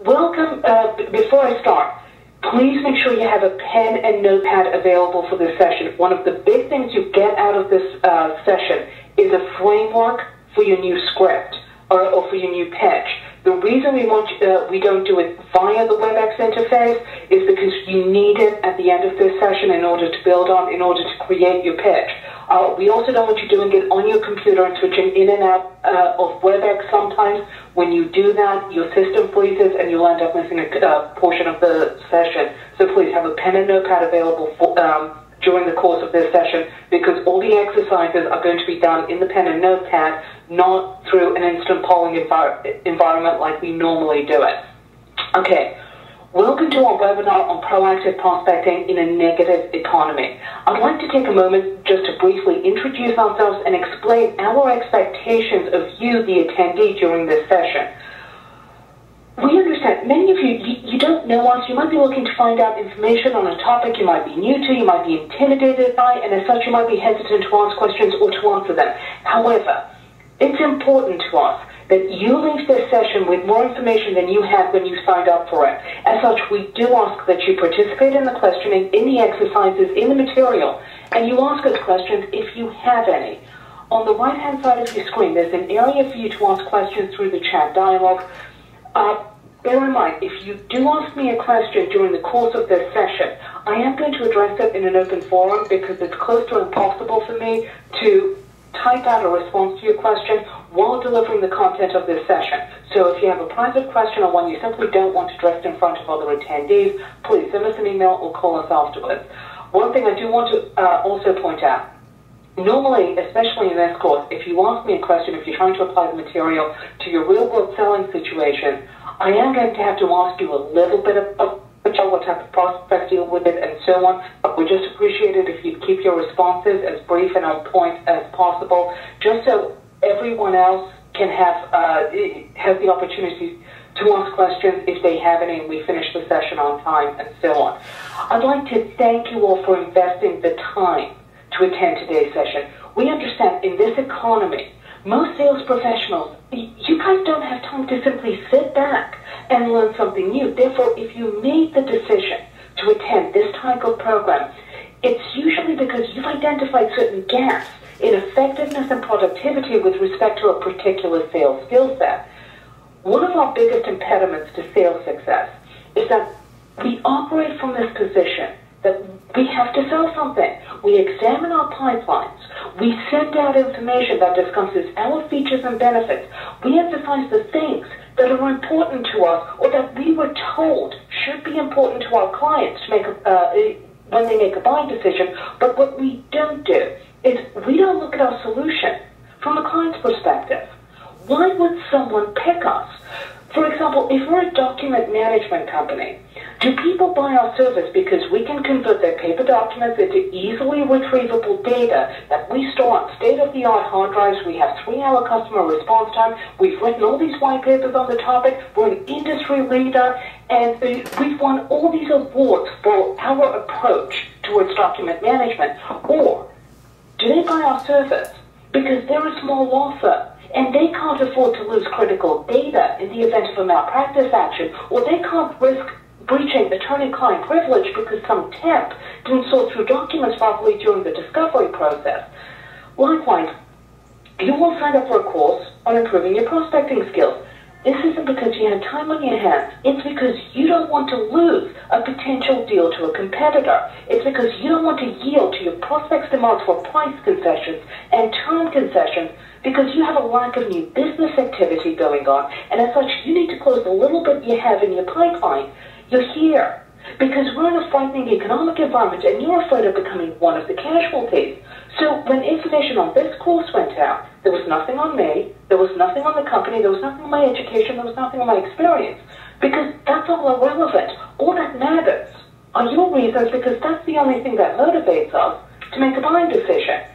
welcome, before I start, please make sure you have a pen and notepad available for this session. One of the big things you get out of this session is a framework for your new script or for your new pitch. The reason we don't do it via the WebEx interface is because you need it at the end of this session in order to build on, in order to create your pitch. We also don't want you doing it on your computer and switching in and out of WebEx sometimes. When you do that, your system freezes and you'll end up missing a portion of the session. So please have a pen and notepad available for, during the course of this session, because all the exercises are going to be done in the pen and notepad, not through an instant polling environment like we normally do it. Okay, welcome to our webinar on proactive prospecting in a negative economy. I'd like to take a moment just to briefly introduce ourselves and explain our expectations of you, the attendee, during this session. We understand many of you don't know us. You might be looking to find out information on a topic you might be new to, you might be intimidated by, and as such you might be hesitant to ask questions or to answer them. However, it's important to us that you leave this session with more information than you had when you signed up for it. As such, we do ask that you participate in the questioning, in the exercises, in the material, and you ask us questions if you have any. On the right-hand side of your screen, there's an area for you to ask questions through the chat dialog. Bear in mind, if you do ask me a question during the course of this session, I am going to address it in an open forum because it's close to impossible for me to type out a response to your question while delivering the content of this session. So if you have a private question or one you simply don't want addressed in front of other attendees, please send us an email or call us afterwards. One thing I do want to also point out, normally, especially in this course, if you ask me a question, if you're trying to apply the material to your real-world selling situation, I am going to have to ask you a little bit of what type of prospects deal with it and so on, but we just appreciate it if you keep your responses as brief and on point as possible, just so everyone else can have the opportunity to ask questions if they have any and we finish the session on time and so on. I'd like to thank you all for investing the time to attend today's session. We understand in this economy, most sales professionals, you guys don't have time to simply sit back and learn something new. Therefore, if you made the decision to attend this type of program, it's usually because you've identified certain gaps in effectiveness and productivity with respect to a particular sales skill set. One of our biggest impediments to sales success is that we operate from this position that we have to sell something. We examine our pipelines. We send out information that discusses our features and benefits. We emphasize the things that are important to us or that we were told should be important to our clients to make when they make a buying decision. But what we don't do is we don't look at our solution from the client's perspective. Why would someone pick us? For example, if we're a document management company, do people buy our service because we can convert their paper documents into easily retrievable data that we store on state-of-the-art hard drives? We have 3-hour customer response time. We've written all these white papers on the topic. We're an industry leader, and we've won all these awards for our approach towards document management. Or do they buy our service because they're a small law firm and they can't afford to lose critical data in the event of a malpractice action, or they can't risk breaching attorney-client privilege because some temp didn't sort through documents properly during the discovery process? Likewise, you will sign up for a course on improving your prospecting skills. This isn't because you have time on your hands. It's because you don't want to lose a potential deal to a competitor. It's because you don't want to yield to your prospects' demands for price concessions and term concessions because you have a lack of new business activity going on, and as such, you need to close the little bit you have in your pipeline. You're here because we're in a frightening economic environment and you're afraid of becoming one of the casualties. So when information on this course went out, there was nothing on me, there was nothing on the company, there was nothing on my education, there was nothing on my experience, because that's all irrelevant. All that matters are your reasons, because that's the only thing that motivates us to make a buying decision.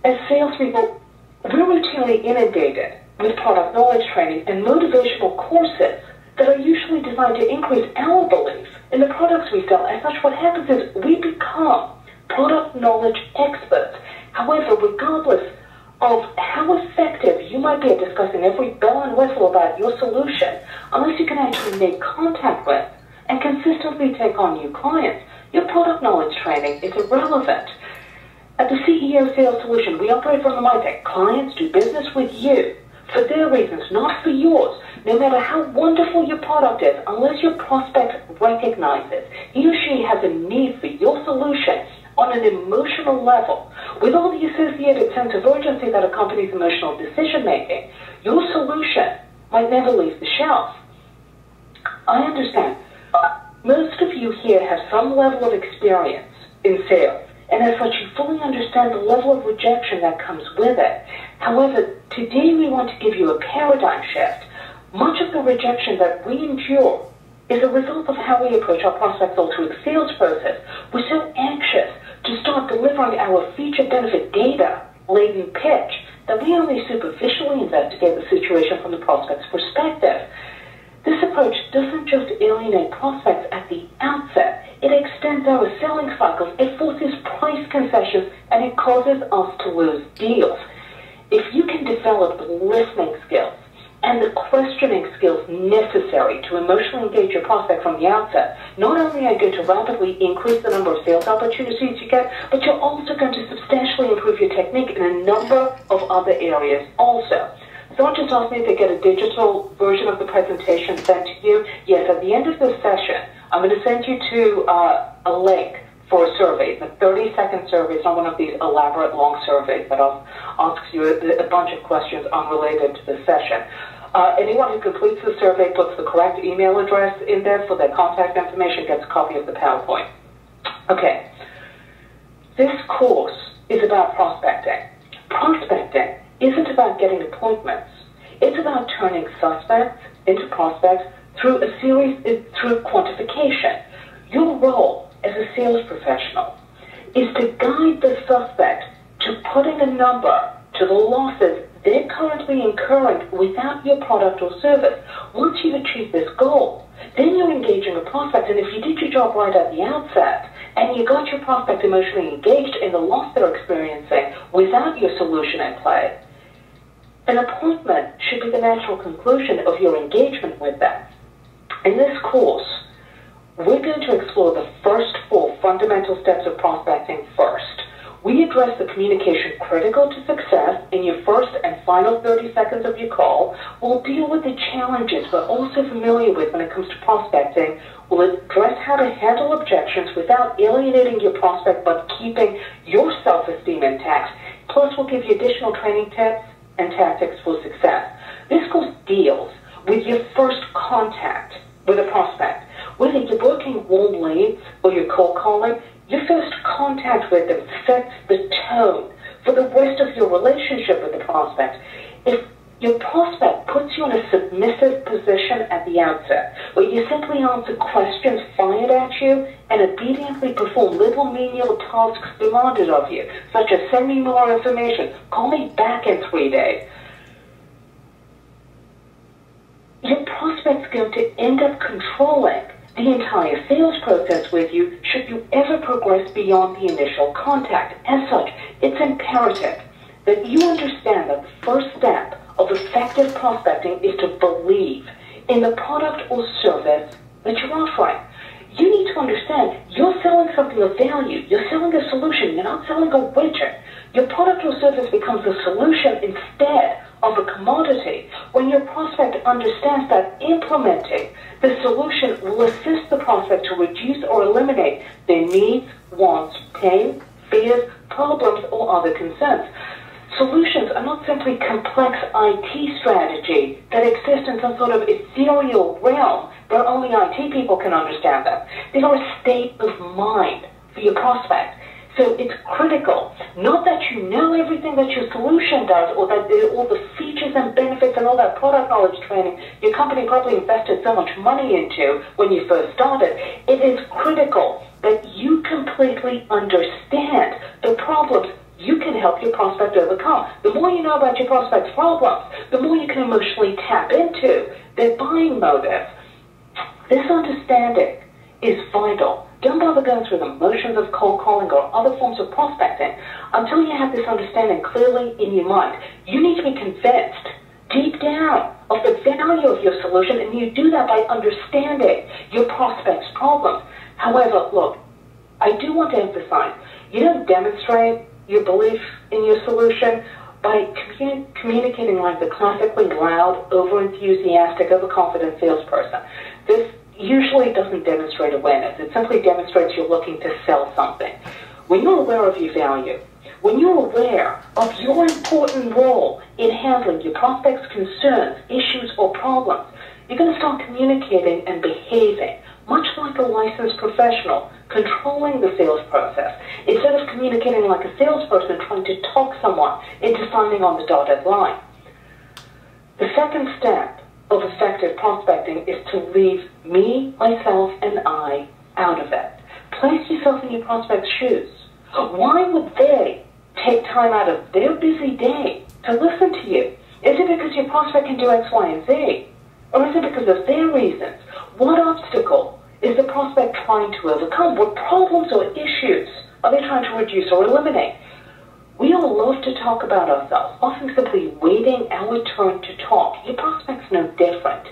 As salespeople, we're routinely inundated with product knowledge training and motivational courses that are usually designed to increase our belief in the products we sell. As such, what happens is we become product knowledge experts. However, regardless of how effective you might be at discussing every bell and whistle about your solution, unless you can actually make contact with and consistently take on new clients, your product knowledge training is irrelevant. At the CEO Sales Solution, we operate from the mindset clients do business with you for their reasons, not for yours. No matter how wonderful your product is, unless your prospect recognizes he or she has a need for your solution on an emotional level, with all the associated sense of urgency that accompanies emotional decision-making, your solution might never leave the shelf. I understand. Most of you here have some level of experience in sales, and as such, you fully understand the level of rejection that comes with it. However, today we want to give you a paradigm shift. Much of the rejection that we endure is a result of how we approach our prospects all through the sales process. We're so anxious to start delivering our feature benefit data-laden pitch that we only superficially investigate the situation from the prospect's perspective. This approach doesn't just alienate prospects at the outset, it extends our selling cycles, it forces price concessions, and it causes us to lose deals. If you can develop the listening skills and the questioning skills necessary to emotionally engage your prospect from the outset, not only are you going to rapidly increase the number of sales opportunities you get, but you're also going to substantially improve your technique in a number of other areas also. Someone just asked me to get a digital version of the presentation sent to you. Yes, at the end of this session, I'm going to send you to a link for a survey. The 30-second survey is not one of these elaborate long surveys that asks you a bunch of questions unrelated to the session. Anyone who completes the survey puts the correct email address in there for their contact information, gets a copy of the PowerPoint. Okay. This course is about prospecting. Prospecting isn't about getting appointments. It's about turning suspects into prospects through quantification. Your role as a sales professional is to guide the suspect to putting a number to the losses they're currently incurring without your product or service. Once you've achieved this goal, then you're engaging a prospect, and if you did your job right at the outset, and you got your prospect emotionally engaged in the loss they're experiencing without your solution in play, an appointment should be the natural conclusion of your engagement with them. In this course, we're going to explore the first 4 fundamental steps of prospecting first. We address the communication critical to success in your first and final 30 seconds of your call. We'll deal with the challenges we're also familiar with when it comes to prospecting. We'll address how to handle objections without alienating your prospect but keeping your self-esteem intact. Plus, we'll give you additional training tips and tactics for success. This course deals with your first contact with a prospect. Whether you're working warm leads or you're cold calling, your first contact with them sets the tone for the rest of your relationship with the prospect. If your prospect puts you in a submissive position at the outset, where you simply answer questions fired at you and obediently perform little menial tasks demanded of you, such as send me more information, call me back in 3 days, your prospect's going to end up controlling the entire sales process with you should you ever progress beyond the initial contact. As such, it's imperative that you understand that the first step of effective prospecting is to believe in the product or service that you're offering. You need to understand you're selling something of value. You're selling a solution. You're not selling a widget. Your product or service becomes a solution instead of a commodity when your prospect understands that implementing the solution will assist the prospect to reduce or eliminate their needs, wants, pain, fears, problems, or other concerns. Solutions are not simply complex IT strategy that exist in some sort of ethereal realm where only IT people can understand them. They are a state of mind for your prospect. So it's critical, not that you know everything that your solution does or that all the features and benefits and all that product knowledge training your company probably invested so much money into when you first started. It is critical that you completely understand the problems you can help your prospect overcome. The more you know about your prospect's problems, the more you can emotionally tap into their buying motive. This understanding is vital. Don't bother going through the motions of cold calling or other forms of prospecting until you have this understanding clearly in your mind. You need to be convinced deep down of the value of your solution, and you do that by understanding your prospect's problems. However, look, I do want to emphasize, you don't demonstrate your belief in your solution by communicating like the classically loud, over-enthusiastic, overconfident salesperson. This usually doesn't demonstrate awareness. It simply demonstrates you're looking to sell something. When you're aware of your value, when you're aware of your important role in handling your prospects' concerns, issues, or problems, you're going to start communicating and behaving much like a licensed professional, controlling the sales process, instead of communicating like a salesperson trying to talk someone into signing on the dotted line. The second step of effective prospecting is to leave me, myself, and I out of it. Place yourself in your prospect's shoes. Why would they take time out of their busy day to listen to you? Is it because your prospect can do X, Y, and Z? Or is it because of their reasons? What obstacle is the prospect trying to overcome? What problems or issues are they trying to reduce or eliminate? We all love to talk about ourselves, often simply waiting our turn to talk. Your prospect's no different.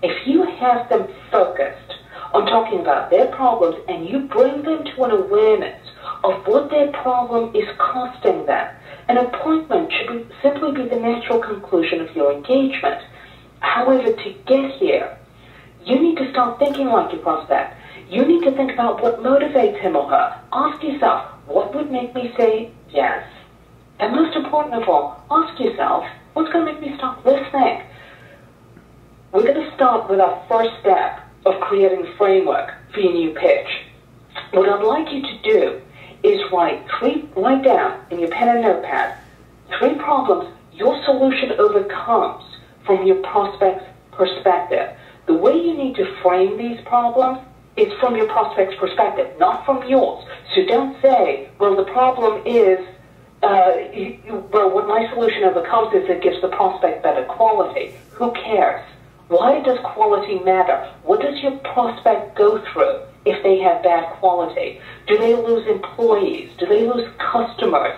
If you have them focused on talking about their problems and you bring them to an awareness of what their problem is costing them, an appointment should simply be the natural conclusion of your engagement. However, to get here, you need to start thinking like your prospect. You need to think about what motivates him or her. Ask yourself, what would make me say yes? And most important of all, ask yourself, what's going to make me stop listening? We're going to start with our first step of creating a framework for your new pitch. What I'd like you to do is write down in your pen and notepad 3 problems your solution overcomes from your prospect's perspective. The way you need to frame these problems is from your prospect's perspective, not from yours. So don't say, well, the problem is, what my solution overcomes is it gives the prospect better quality. Who cares? Why does quality matter? What does your prospect go through if they have bad quality? Do they lose employees? Do they lose customers?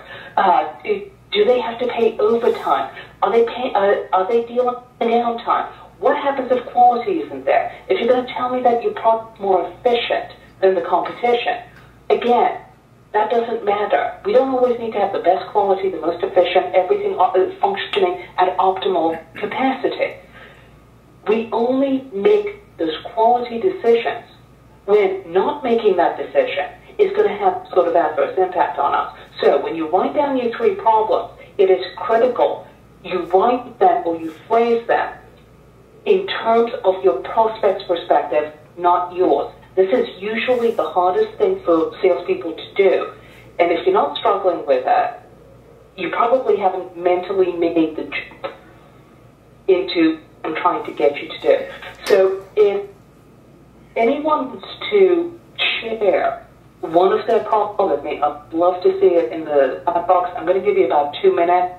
Do they have to pay overtime? Are they dealing with downtime? What happens if quality isn't there? If you're going to tell me that your product's more efficient than the competition, again, that doesn't matter. We don't always need to have the best quality, the most efficient, everything functioning at optimal capacity. We only make those quality decisions when not making that decision is going to have sort of adverse impact on us. So when you write down your 3 problems, it is critical you write them or you phrase them in terms of your prospect's perspective, not yours. This is usually the hardest thing for salespeople to do. And if you're not struggling with it, you probably haven't mentally made the jump into I'm trying to get you to do. So if anyone wants to share one of their problems with me, I'd love to see it in the chat box. I'm going to give you about 2 minutes.